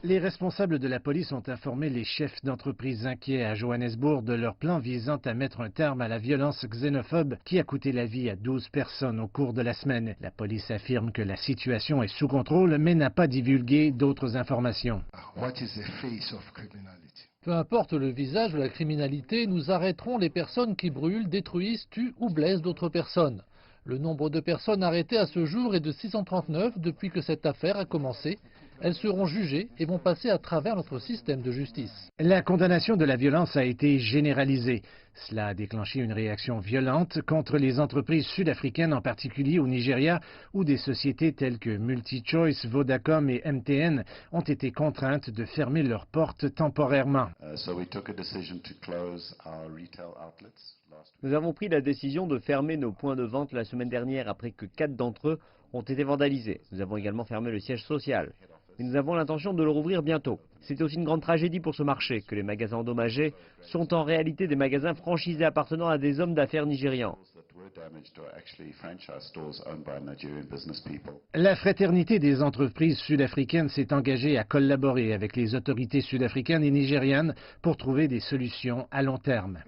Les responsables de la police ont informé les chefs d'entreprise inquiets à Johannesburg de leur plan visant à mettre un terme à la violence xénophobe qui a coûté la vie à 12 personnes au cours de la semaine. La police affirme que la situation est sous contrôle mais n'a pas divulgué d'autres informations. Peu importe le visage de la criminalité, nous arrêterons les personnes qui brûlent, détruisent, tuent ou blessent d'autres personnes. Le nombre de personnes arrêtées à ce jour est de 639 depuis que cette affaire a commencé. Elles seront jugées et vont passer à travers notre système de justice. La condamnation de la violence a été généralisée. Cela a déclenché une réaction violente contre les entreprises sud-africaines, en particulier au Nigeria, où des sociétés telles que MultiChoice, Vodacom et MTN ont été contraintes de fermer leurs portes temporairement. Nous avons pris la décision de fermer nos points de vente la semaine dernière après que 4 d'entre eux ont été vandalisés. Nous avons également fermé le siège social. Et nous avons l'intention de le rouvrir bientôt. C'est aussi une grande tragédie pour ce marché que les magasins endommagés sont en réalité des magasins franchisés appartenant à des hommes d'affaires nigérians. La fraternité des entreprises sud-africaines s'est engagée à collaborer avec les autorités sud-africaines et nigérianes pour trouver des solutions à long terme.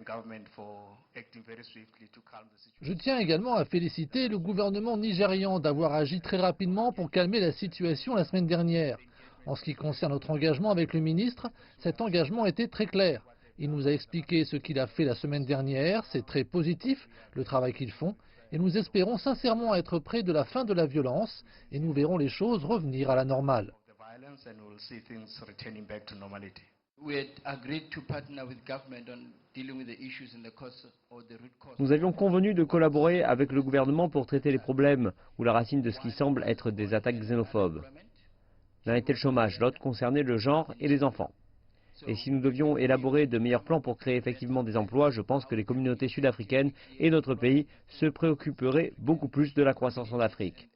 Je tiens également à féliciter le gouvernement nigérian d'avoir agi très rapidement pour calmer la situation la semaine dernière. En ce qui concerne notre engagement avec le ministre, cet engagement était très clair. Il nous a expliqué ce qu'il a fait la semaine dernière, c'est très positif le travail qu'ils font, et nous espérons sincèrement être près de la fin de la violence et nous verrons les choses revenir à la normale. Nous avions convenu de collaborer avec le gouvernement pour traiter les problèmes ou la racine de ce qui semble être des attaques xénophobes. L'un était le chômage, l'autre concernait le genre et les enfants. Et si nous devions élaborer de meilleurs plans pour créer effectivement des emplois, je pense que les communautés sud-africaines et notre pays se préoccuperaient beaucoup plus de la croissance en Afrique.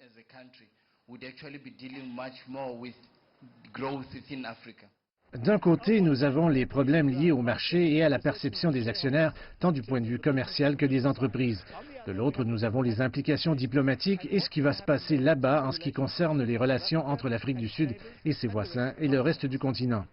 D'un côté, nous avons les problèmes liés au marché et à la perception des actionnaires, tant du point de vue commercial que des entreprises. De l'autre, nous avons les implications diplomatiques et ce qui va se passer là-bas en ce qui concerne les relations entre l'Afrique du Sud et ses voisins et le reste du continent.